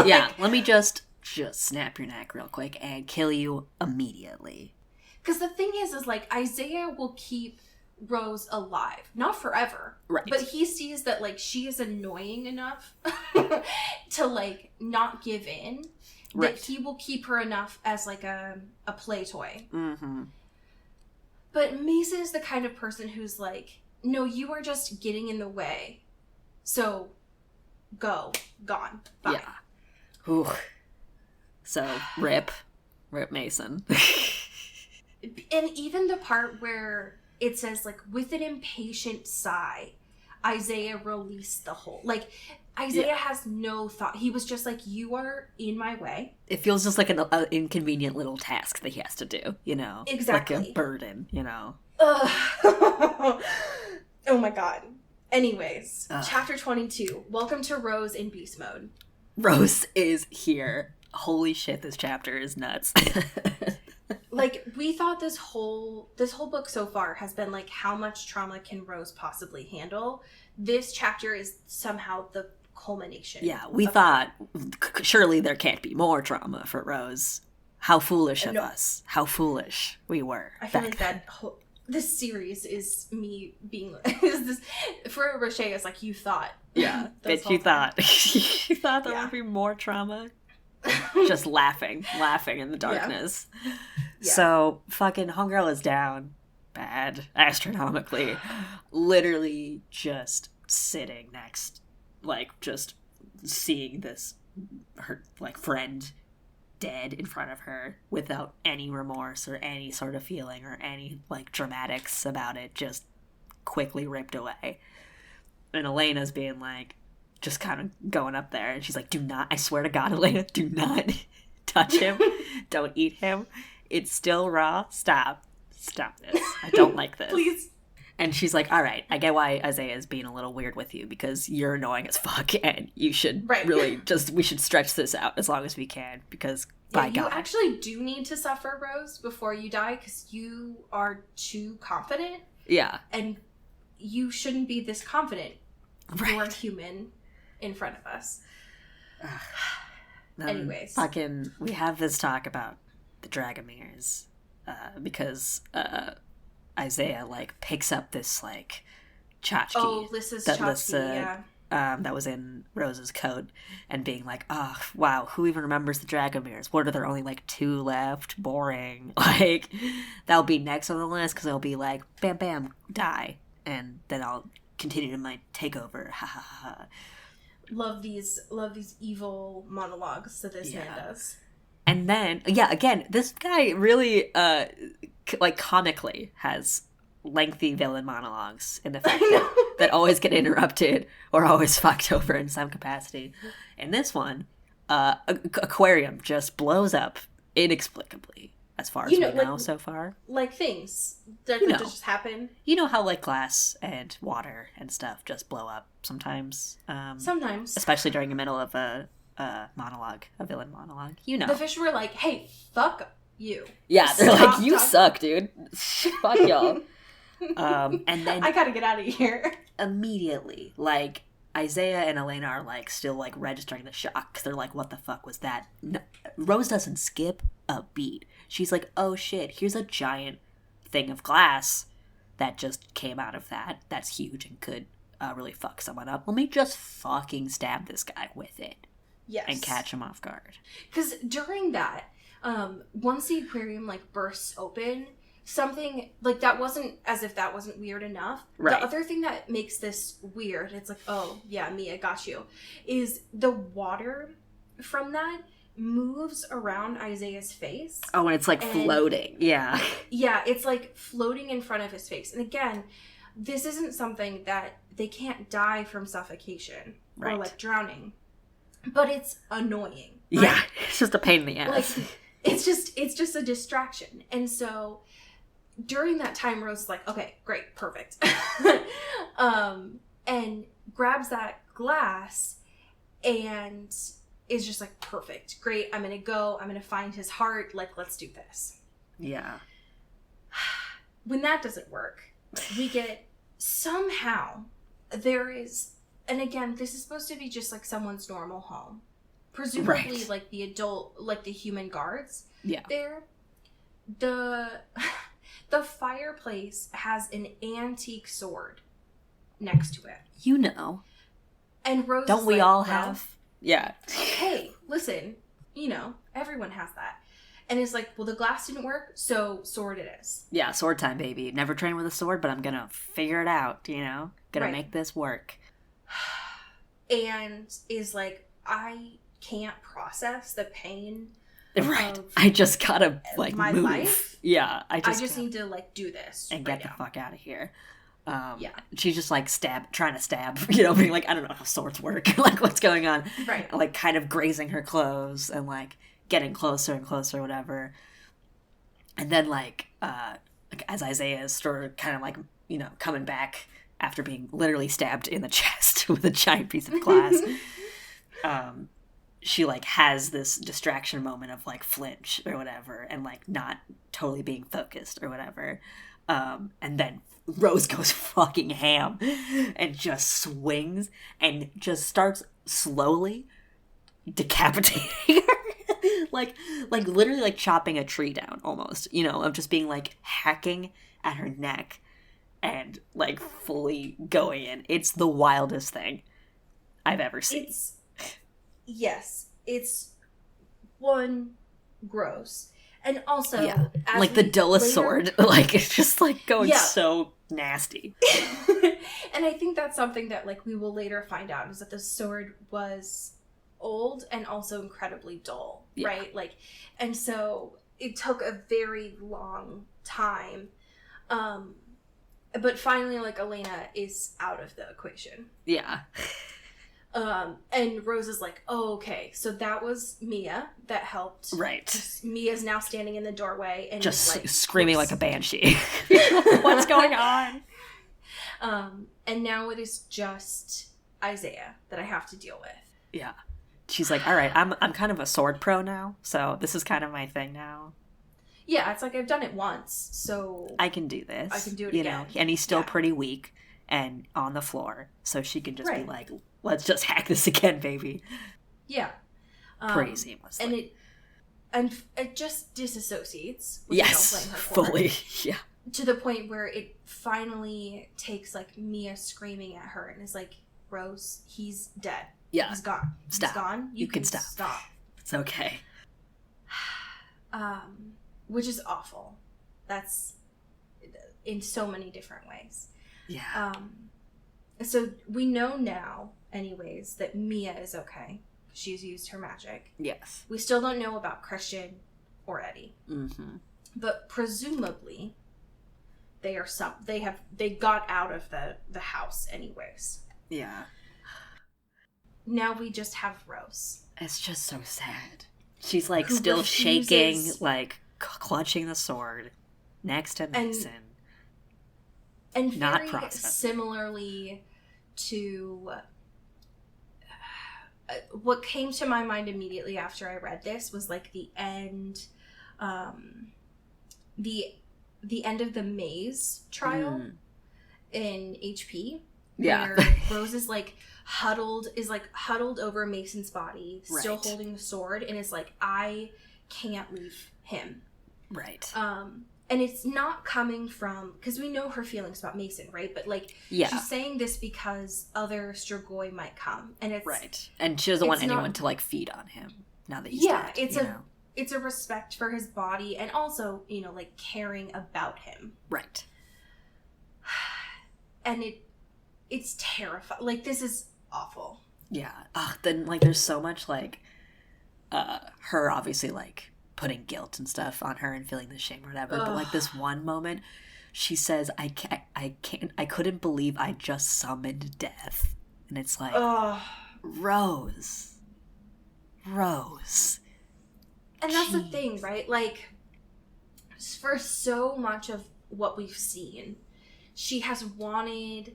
Let me just snap your neck real quick and kill you immediately. Because the thing is like, Isaiah will keep Rose alive. Not forever. Right. But he sees that, like, she is annoying enough to, like, not give in. That he will keep her enough as, like, a play toy. Mm-hmm. But Mason is the kind of person who's like, no, you are just getting in the way. So, gone. Bye. Yeah. Ooh. So, rip Mason. And even the part where it says, like, with an impatient sigh, Isaiah released the whole. Like, Isaiah has no thought. He was just like, you are in my way. It feels just like an inconvenient little task that he has to do, you know? Exactly. Like a burden, you know? Oh my god. Anyways, chapter 22. Welcome to Rose in beast mode. Rose is here. Holy shit, this chapter is nuts. Like, we thought this whole book so far has been like, how much trauma can Rose possibly handle? This chapter is somehow the culmination. Yeah, we thought surely there can't be more trauma for Rose. How foolish of us. How foolish we were. I feel like this series is me being for Roche. It's like, you thought. Yeah, bitch, you thought. You thought there would be more trauma. Just laughing in the darkness. Yeah. So fucking homegirl is down bad, astronomically, literally just sitting next, like, just seeing this, her like friend dead in front of her without any remorse or any sort of feeling or any like dramatics about it, just quickly ripped away. And Elena's being like, just kind of going up there, and she's like, do not, I swear to God, Elena, do not touch him. Don't eat him. It's still raw. Stop this. I don't like this. Please. And she's like, all right, I get why Isaiah is being a little weird with you, because you're annoying as fuck, and you should really we should stretch this out as long as we can, because by God. You actually do need to suffer, Rose, before you die, because you are too confident. Yeah. And you shouldn't be this confident. You're a human in front of us. Anyways. Fucking, we have this talk about the Dragomirs, because Isaiah, like, picks up this, like, tchotchke. Oh, Lissa's tchotchke, yeah. That was in Rose's coat, and being like, oh, wow, who even remembers the Dragomirs? What, are there only, like, 2 left? Boring. Like, that'll be next on the list, because it'll be like, bam, bam, die. And then I'll continue to my takeover. Ha ha ha. Love these evil monologues that this man does. And then, yeah, again, this guy really, like, comically has lengthy villain monologues in the fact that always get interrupted or always fucked over in some capacity. In this one, Aquarium just blows up inexplicably, as far as we know so far. Like things that just happen. You know how, like, glass and water and stuff just blow up sometimes? Sometimes. Especially during the middle of a monologue, a villain monologue. You know. The fish were like, hey, fuck you. Yeah, they're like, you suck, dude. Fuck y'all. And then I gotta get out of here. Immediately, like, Isaiah and Elena are, like, still, like, registering the shock, because they're like, what the fuck was that? No, Rose doesn't skip a beat. She's like, oh shit, here's a giant thing of glass that just came out of that's huge and could really fuck someone up. Let me just fucking stab this guy with it. Yes. And catch him off guard. Because during that, once the aquarium, like, bursts open, something, like, that wasn't, as if that wasn't weird enough. Right. The other thing that makes this weird, it's like, oh, yeah, Mia, got you, is the water from that moves around Isaiah's face. Oh, and it's, like, floating. Yeah. Yeah, it's, like, floating in front of his face. And again, this isn't something that they can't die from suffocation or, like, drowning. But it's annoying. Right? Yeah, it's just a pain in the ass. Like, it's just a distraction. And so during that time, Rose is like, okay, great, perfect. And grabs that glass and is just like, perfect, great, I'm gonna find his heart, like, let's do this. Yeah. When that doesn't work, we get, somehow, there is, and again, this is supposed to be just like someone's normal home. Presumably, like, the adult, like, the human guards. Yeah. There. The fireplace has an antique sword next to it. You know. And Rose Don't we all have? Yeah. Hey, listen, everyone has that. And it's like, well, the glass didn't work, so sword it is. Yeah, sword time, baby. Never trained with a sword, but I'm gonna figure it out, Gonna make this work. And is like, I can't process the pain. Right. I just gotta, like, my move. Life. Yeah. I just need to, like, do this. And get the fuck out of here. Yeah. She's just, like, trying to stab, being like, I don't know how swords work. Like, what's going on? Right. Like, kind of grazing her clothes and, like, getting closer and closer, whatever. And then, like as Isaiah is sort of kind of, like, coming back after being literally stabbed in the chest with a giant piece of glass, she, like, has this distraction moment of, like, flinch or whatever and, like, not totally being focused or whatever. And then Rose goes fucking ham and just swings and just starts slowly decapitating her. like literally, like, chopping a tree down almost, of just being, like, hacking at her neck and, like, fully going in. It's the wildest thing I've ever seen. Yes, it's one, gross, and also like the dullest sword, like, it's just, like, going so nasty. And I think that's something that, like, we will later find out, is that the sword was old and also incredibly dull, right? Like, and so it took a very long time, but finally, like, Elena is out of the equation. Yeah. And Rose is like, oh, okay, so that was Mia that helped. Right. Mia's now standing in the doorway and just, like, screaming like a banshee. What's going on? And now it is just Isaiah that I have to deal with. Yeah. She's like, all right, I'm kind of a sword pro now, so this is kind of my thing now. Yeah, it's like, I've done it once, so I can do this. I can do it again. And he's still pretty weak and on the floor, so she can just be like, let's just hack this again, baby. Yeah. Pretty seamlessly. And it just disassociates. Which yes, I don't blame her for. Fully. Yeah. To the point where it finally takes, like, Mia screaming at her and is like, Rose, he's dead. Yeah. He's gone. Stop. He's gone. You can stop. It's okay. Which is awful. That's in so many different ways. Yeah. So we know now, anyways, that Mia is okay. She's used her magic. Yes. We still don't know about Christian or Eddie. Mm-hmm. But presumably, they got out of the house anyways. Yeah. Now we just have Rose. It's just so sad. She's like still shaking, like clutching the sword next to Mason. And not very processing. Similarly to what came to my mind immediately after I read this was like the end, the end of the maze trial in HP. Yeah. Where Rose is huddled over Mason's body, still holding the sword, and is like, I can't leave him. Right. And it's not coming from, because we know her feelings about Mason, right? But she's saying this because other Strigoi might come, and it's right. And she doesn't want anyone to feed on him now that he's dead. It's a respect for his body, and also caring about him. Right. And it's terrifying. This is awful. Yeah. Then there's so much her obviously putting guilt and stuff on her and feeling the shame or whatever. But this one moment, she says, I couldn't believe I just summoned death. And it's like, Rose. And that's the thing, right? For so much of what we've seen, she's wanted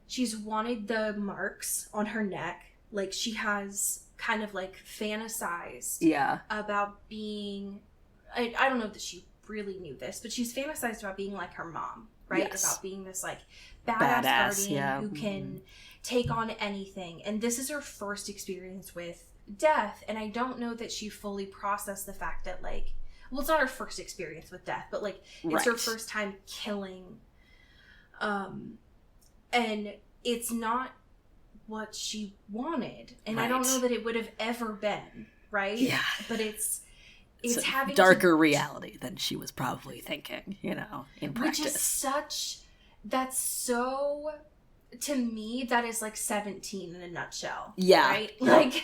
the marks on her neck. She has kind of fantasized about being, I don't know that she really knew this, but she's fantasized about being like her mom, right? Yes. About being this badass guardian who can take on anything. And this is her first experience with death, and I don't know that she fully processed the fact that it's not her first experience with death, but it's her first time killing, and it's not what she wanted, and I don't know that it would have ever been, right? Yeah. But it's having darker reality than she was probably thinking, in practice. Which is that's so, to me, that is 17 in a nutshell. Yeah. Right?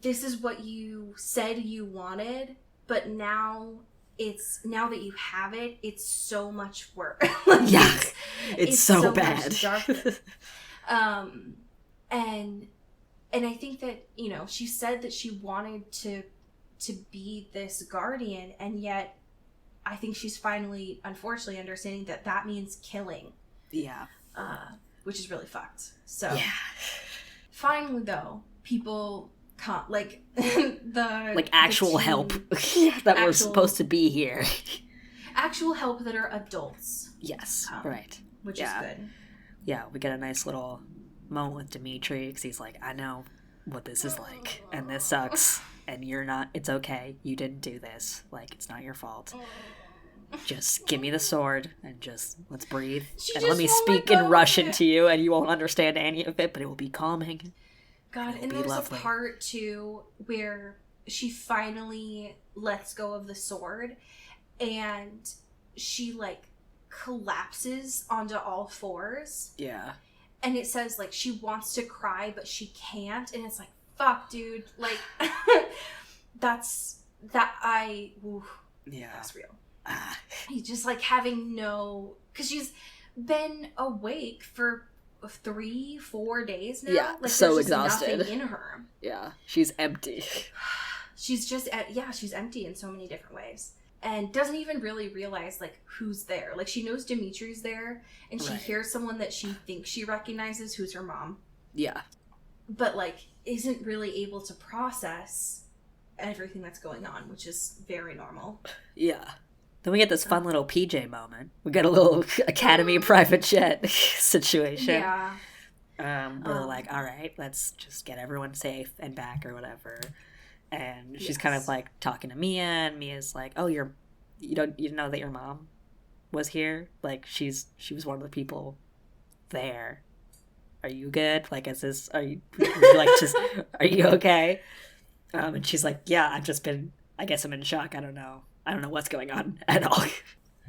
This is what you said you wanted, but now that you have it, it's so much worse. It's so bad. Much darker. And I think that, she said that she wanted to be this guardian, and yet I think she's finally, unfortunately, understanding that means killing. Yeah. Which is really fucked. So, finally, though, people can't, actual help that were supposed to be here. Actual help that are adults. Yes, right. Which is good. Yeah, we get a nice little moment with Dimitri, because he's like, I know what this is like, and this sucks, and you're not, it's okay, you didn't do this, it's not your fault. Just give me the sword, and just, let's breathe, and let me speak in Russian to you, and you won't understand any of it, but it will be calming. God, and there's lovely. A part, too, where she finally lets go of the sword, and she, collapses onto all fours. Yeah. And it says, she wants to cry, but she can't, and it's fuck, dude. That's real. He's just, having because she's been awake for 3-4 days now. Yeah, so exhausted. Nothing in her. Yeah, she's empty. She's just she's empty in so many different ways, and doesn't even really realize who's there. She knows Dimitri's there, and she hears someone that she thinks she recognizes, who's her mom. Yeah, but isn't really able to process everything that's going on, which is very normal. Yeah. Then we get this fun little PJ moment. We get a little Academy private jet situation. Yeah. Where they're like, all right, let's just get everyone safe and back or whatever. And she's kind of like talking to Mia, and Mia's like, oh, you know that your mom was here? Like, she was one of the people there. Are you good? Like, are you okay? And she's like, yeah, I guess I'm in shock. I don't know what's going on at all.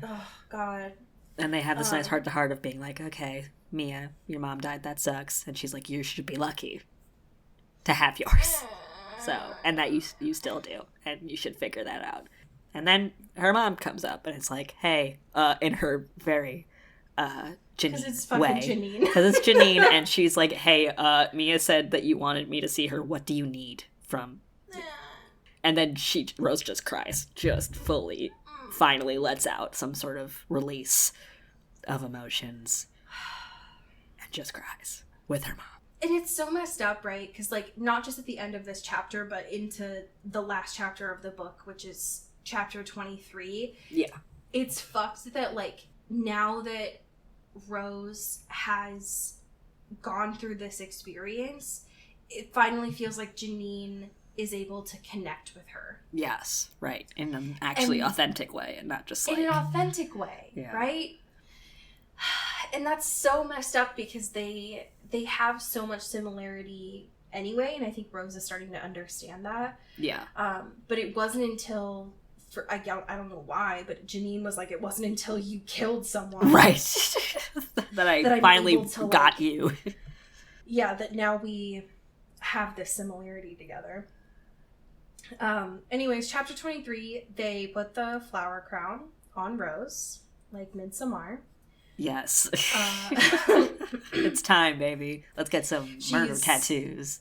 Oh, God. And they have this nice heart-to-heart of being like, okay, Mia, your mom died, that sucks. And she's like, you should be lucky to have yours. So, and that you still do, and you should figure that out. And then her mom comes up, and it's like, hey, in her very Janine because it's fucking way. Janine. Because it's Janine, and she's like, hey, Mia said that you wanted me to see her. What do you need from... And then Rose just cries, just fully, finally lets out some sort of release of emotions, and just cries with her mom. And it's so messed up, right? Because, like, not just at the end of this chapter, but into the last chapter of the book, which is chapter 23. Yeah. It's fucked that, like, now that Rose has gone through this experience, it finally feels like Janine is able to connect with her. Yes, right. In an actually authentic way, and not just like... In an authentic way, yeah. Right? And that's so messed up because they have so much similarity anyway, and I think Rose is starting to understand that. Yeah. But it wasn't until... I don't know why, but Janine was like, it wasn't until you killed someone. Right. that I finally got you. Yeah, that now we have this similarity together. Anyways, chapter 23, they put the flower crown on Rose, like Midsommar. Yes. It's time, baby. Let's get some murder tattoos.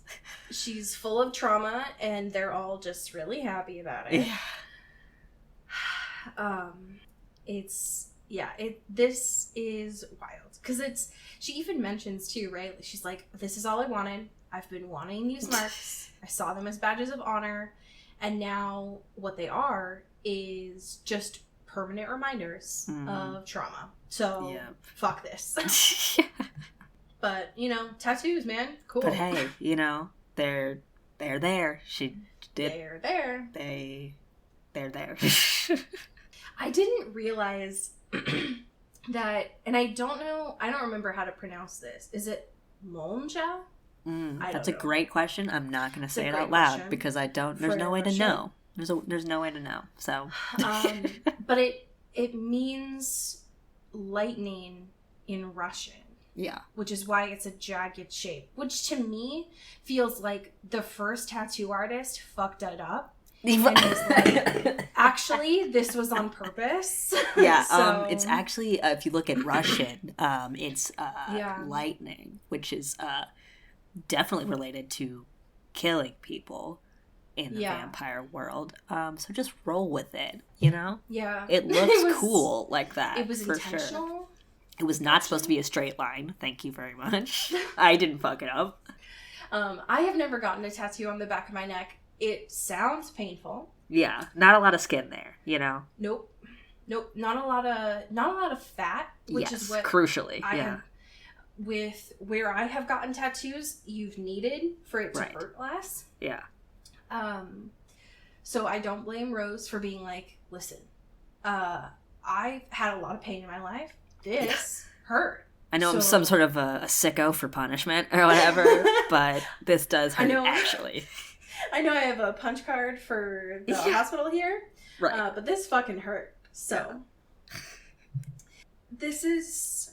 She's full of trauma, and they're all just really happy about it. Yeah. This is wild. Because she even mentions too, right? She's like, this is all I wanted. I've been wanting these marks. I saw them as badges of honor. And now what they are is just permanent reminders of trauma. So, fuck this. But, tattoos, man. Cool. But hey, they're there. She did. They're there. They're there. I didn't realize that, and I don't remember how to pronounce this. Is it Monja? That's a great question. I'm not going to say it out loud because there's no way to know. There's no way to know. So, but it means lightning in Russian. Yeah. Which is why it's a jagged shape, which to me feels like the first tattoo artist fucked it up. And was like, actually, this was on purpose. Yeah, it's actually, if you look at Russian, it's lightning, which is definitely related to killing people in the vampire world. So just roll with it, Yeah. It looks cool like that. It was for intentional. Sure. It was not supposed to be a straight line. Thank you very much. I didn't fuck it up. I have never gotten a tattoo on the back of my neck. It sounds painful. Yeah, not a lot of skin there, Nope, not a lot of fat, which is what crucially, with where I have gotten tattoos, you've needed for it to hurt less. Yeah. So I don't blame Rose for being like, listen, I've had a lot of pain in my life. This hurt. I know I'm some sort of a sicko for punishment or whatever, but this does hurt actually. I know I have a punch card for the hospital here, right? But this fucking hurt. So this is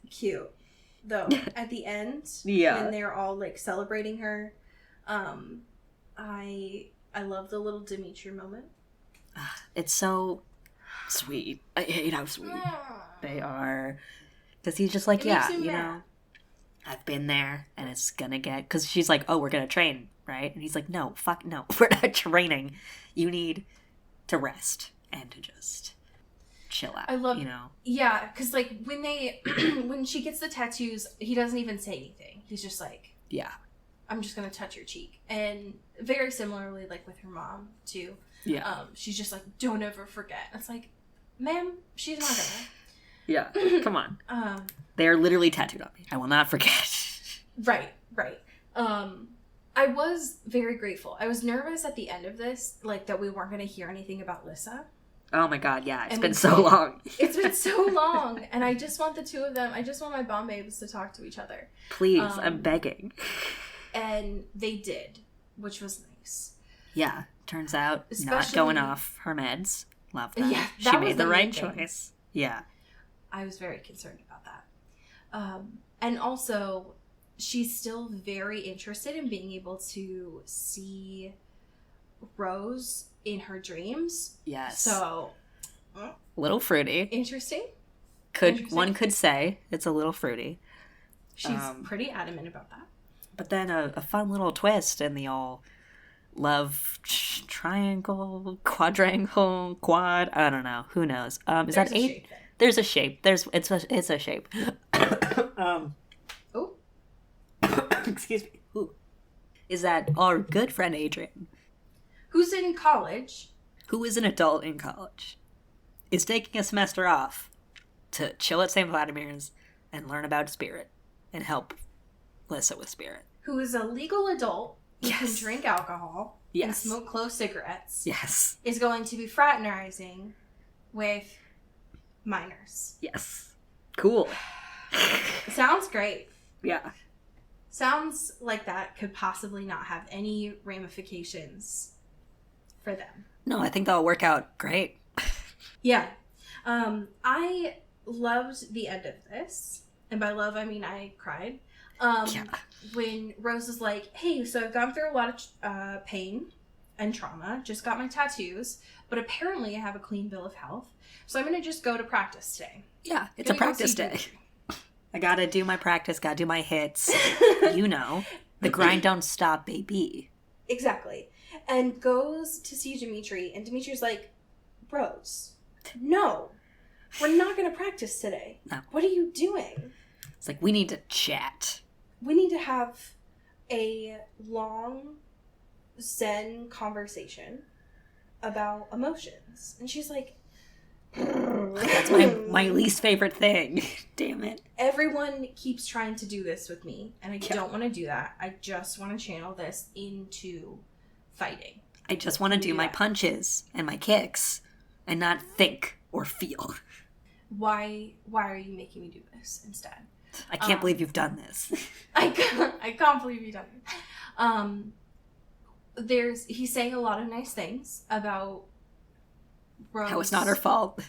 cute, though. At the end, when they're all like celebrating her, I love the little Dimitri moment. It's so sweet. I hate how sweet they are, because he's just like, I've been there, and it's gonna get... Because she's like, oh, we're gonna train, right? And he's like, no, fuck no, we're not training. You need to rest and to just chill out, I love, Yeah, because, like, when she gets the tattoos, he doesn't even say anything. He's just like... Yeah. I'm just gonna touch your cheek. And very similarly, like, with her mom, too. Yeah. She's just like, don't ever forget. And it's like, ma'am, she's not gonna. Yeah, come on. They are literally tattooed on me. I will not forget. Right. I was very grateful. I was nervous at the end of this, like, that we weren't going to hear anything about Lissa. Oh my god, yeah. It's been so long. It's been so long. And I just want the two of them, I just want my Bomb Babes to talk to each other. Please, I'm begging. And they did, which was nice. Yeah, turns out not going off her meds. Love that. Yeah, she made the right choice. Yeah. I was very concerned about that. And also, she's still very interested in being able to see Rose in her dreams. Yes. So, little fruity. Interesting. One could say it's a little fruity. She's pretty adamant about that. But then a fun little twist in the all love triangle, quadrangle, quad. I don't know. Who knows? Is that 8? There's a shape. It's a shape. Oh. Excuse me. Ooh. Is that our good friend Adrian, who's in college, who is an adult in college, is taking a semester off to chill at St. Vladimir's and learn about spirit and help Lissa with spirit. Who is a legal adult who can drink alcohol and smoke clove cigarettes. Yes. Is going to be fraternizing with minors. Yes. Cool. Sounds great. Yeah. Sounds like that could possibly not have any ramifications for them. No, I think that'll work out great. Yeah. I loved the end of this. And by love, I mean I cried. When Rose was like, hey, so I've gone through a lot of pain and trauma. Just got my tattoos. But apparently I have a clean bill of health. So I'm going to just go to practice today. Yeah, it's a practice day. I gotta do my practice, gotta do my hits. You know, the grind don't stop, baby. Exactly. And goes to see Dimitri, and Dimitri's like, Rose, no, we're not gonna practice today. No. What are you doing? It's like, we need to chat. We need to have a long Zen conversation about emotions. And she's like, that's my least favorite thing. Damn it. Everyone keeps trying to do this with me, and I don't want to do that. I just want to channel this into fighting. I just want to do my punches and my kicks and not think or feel. Why are you making me do this instead? I can't believe you've done this. I can't believe you've done this. He's saying a lot of nice things about Rose. How it's not her fault.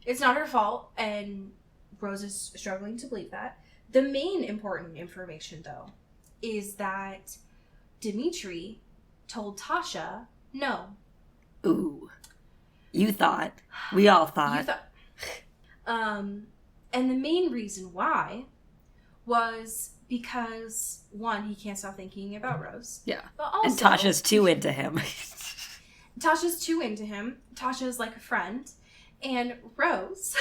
It's not her fault, and Rose is struggling to believe that. The main important information, though, is that Dimitri told Tasha no. Ooh. You thought. We all thought. You thought. And the main reason why was because, one, he can't stop thinking about Rose. Yeah. But also, and Tasha's too into him. Tasha's too into him. Tasha's like a friend. And Rose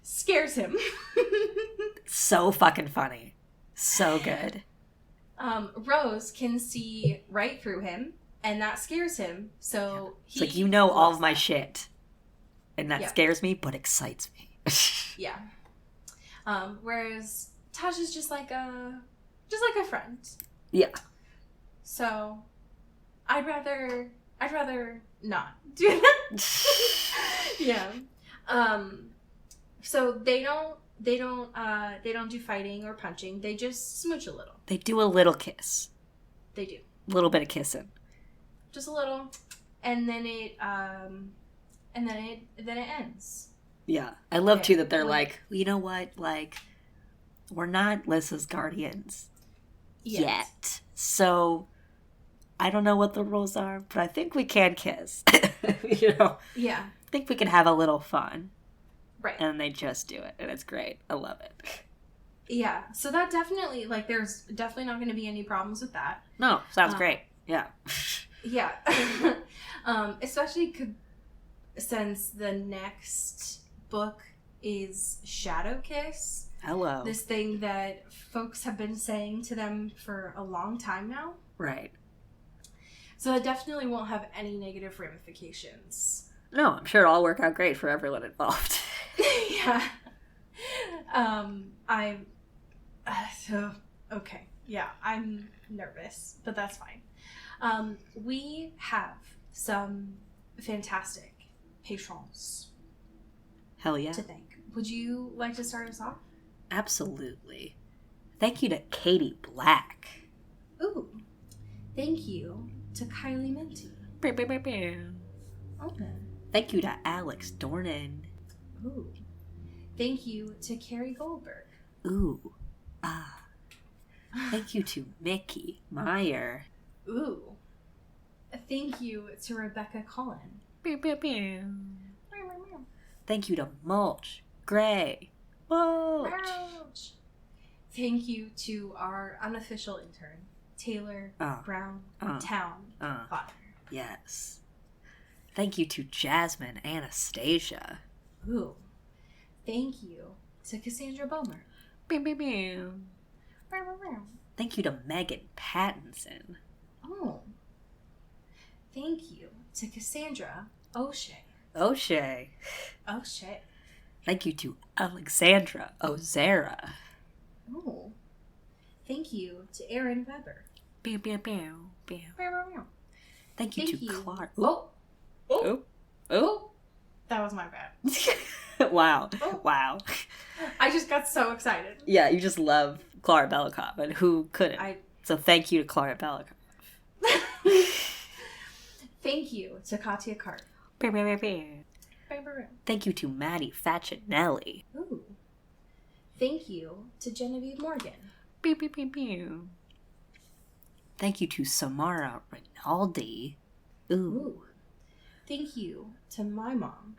scares him. So fucking funny. So good. Rose can see right through him, and that scares him. So it's like, you know all of my shit. And that scares me, but excites me. Yeah. Whereas Tasha's just like a friend. Yeah. So I'd rather not do that. Yeah. So they don't do fighting or punching. They just smooch a little. They do a little kiss. They do. A little bit of kissing. Just a little, and then it ends. Yeah. I love too that they're like, you know what? Like, we're not Lissa's guardians yet. So I don't know what the rules are, but I think we can kiss. You know? Yeah. I think we can have a little fun. Right. And they just do it, and it's great. I love it. Yeah. So that definitely, like, there's definitely not going to be any problems with that. No, sounds great. Yeah. Yeah. Especially since the next book is Shadow Kiss. Hello. This thing that folks have been saying to them for a long time now. Right. So it definitely won't have any negative ramifications. No, I'm sure it'll all work out great for everyone involved. Yeah. Okay. Yeah, I'm nervous, but that's fine. We have some fantastic patrons. Hell yeah. To thank. Would you like to start us off? Absolutely. Thank you to Katie Black. Ooh. Thank you to Kylie Minty. Okay. Thank you to Alex Dornan. Ooh. Thank you to Carrie Goldberg. Ooh. Ah. Thank you to Mickey Meyer. Ooh. Thank you to Rebecca Cullen. Thank you to Mulch Gray. Mulch. Thank you to our unofficial intern, Taylor Brown Town Potter. Yes. Thank you to Jasmine Anastasia. Ooh. Thank you to Cassandra Bomer. Thank you to Megan Pattinson. Oh. Thank you to Cassandra O'Shea. O'Shea. O'Shea. Thank you to Alexandra Ozera. Oh. Thank you to Aaron Weber. Thank you to Clark. Oh. That was my bad. Wow. Oh. Wow. I just got so excited. Yeah, you just love Clara Belikov, and who couldn't? So thank you to Clara Belikov. Thank you to Katya Cart. Thank you to Maddie Facinelli. Ooh. Thank you to Genevieve Morgan. Thank you to Samara Rinaldi. Ooh. Thank you to my mom,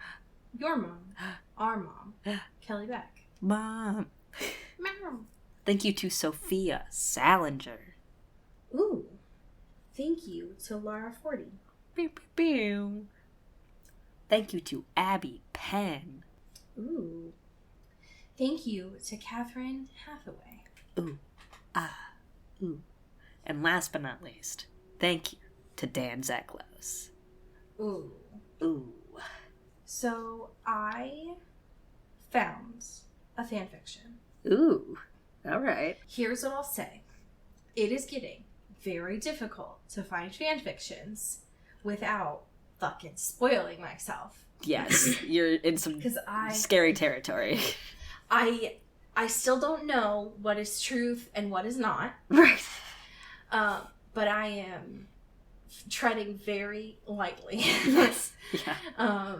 your mom, our mom, Kelly Beck. Mom. Thank you to Sophia Salinger. Ooh. Thank you to Laura Forty. Thank you to Abby Penn. Ooh. Thank you to Catherine Hathaway. Ooh. Ah. Ooh. And last but not least, thank you to Dan Zeklos. Ooh. Ooh. So I found a fanfiction. Ooh. All right. Here's what I'll say. It is getting very difficult to find fanfictions without fucking spoiling myself. Yes, you're in some scary territory. I still don't know what is truth and what is not. Right. But I am treading very lightly. Yes. Yeah.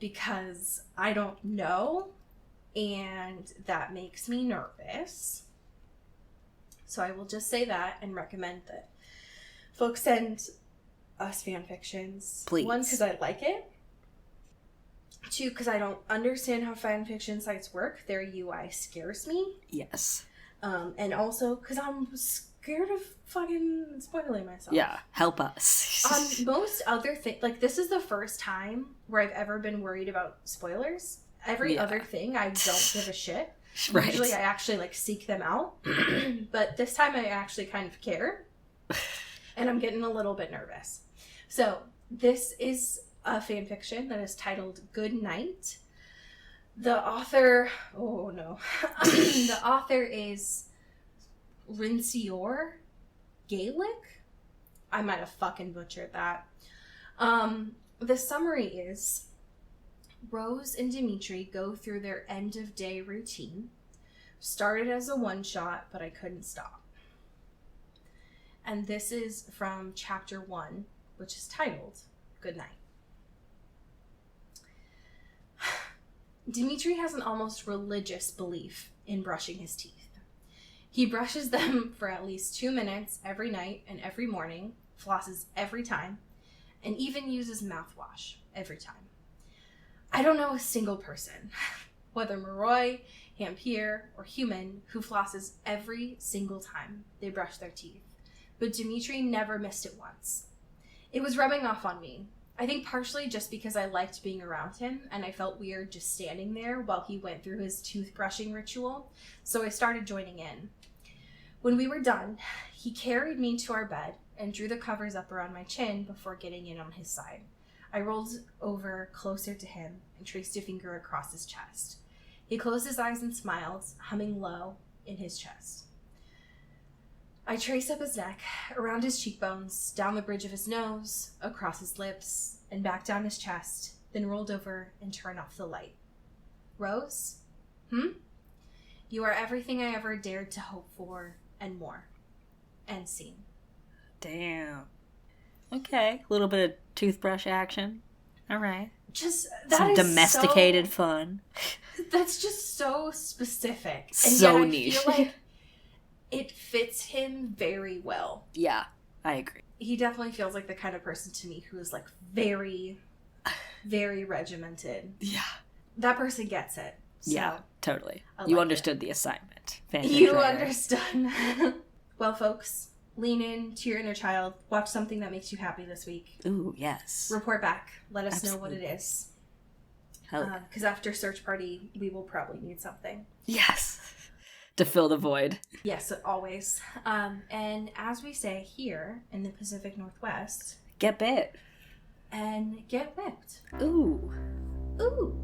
Because I don't know, and that makes me nervous. So I will just say that and recommend that folks send us fan fictions. Please. One, because I like it. Two, because I don't understand how fan fiction sites work. Their UI scares me. Yes. And also because I'm scared of fucking spoiling myself. Yeah, help us. On most other things, like this is the first time where I've ever been worried about spoilers. Every other thing, I don't give a shit. Right. Usually I actually like seek them out. But this time I actually kind of care. And I'm getting a little bit nervous. So this is a fan fiction that is titled Good Night. The author, the author is Rincior Gaelic. I might have fucking butchered that. The summary is Rose and Dimitri go through their end of day routine. Started as a one-shot, but I couldn't stop. And this is from chapter 1, which is titled Good Night. Dimitri has an almost religious belief in brushing his teeth. He brushes them for at least 2 minutes every night and every morning, flosses every time, and even uses mouthwash every time. I don't know a single person, whether Maroi, Hampire, or human, who flosses every single time they brush their teeth, but Dimitri never missed it once. It was rubbing off on me. I think partially just because I liked being around him and I felt weird just standing there while he went through his toothbrushing ritual, so I started joining in. When we were done, he carried me to our bed and drew the covers up around my chin before getting in on his side. I rolled over closer to him and traced a finger across his chest. He closed his eyes and smiled, humming low in his chest. I traced up his neck, around his cheekbones, down the bridge of his nose, across his lips, and back down his chest, then rolled over and turned off the light. Rose? You are everything I ever dared to hope for, and more. End scene. Damn. Okay. A little bit of toothbrush action. All right. Just some domesticated fun. That's just so specific. And so yet I niche. feel like it fits him very well. Yeah, I agree. He definitely feels like the kind of person to me who is like very, very regimented. Yeah. That person gets it. So yeah, totally. You understood the assignment. You understood. Well, folks, lean in to your inner child. Watch something that makes you happy this week. Ooh, yes. Report back. Let us know what it is. Because after search party, we will probably need something. Yes. To fill the void. Yes, always. And as we say here in the Pacific Northwest, get bit. And get whipped. Ooh. Ooh.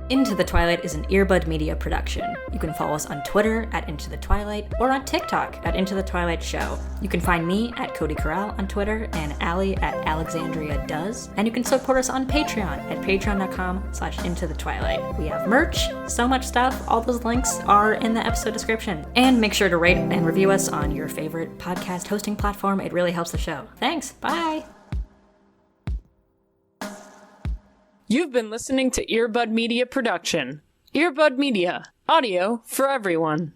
Into the Twilight is an Earbud Media production. You can follow us on Twitter at Into the Twilight or on TikTok at Into the Twilight Show. You can find me at Cody Corral on Twitter and Allie at Alexandria Does. And you can support us on Patreon at patreon.com/Into the Twilight. We have merch, so much stuff. All those links are in the episode description. And make sure to rate and review us on your favorite podcast hosting platform. It really helps the show. Thanks. Bye. You've been listening to Earbud Media Production. Earbud Media. Audio for everyone.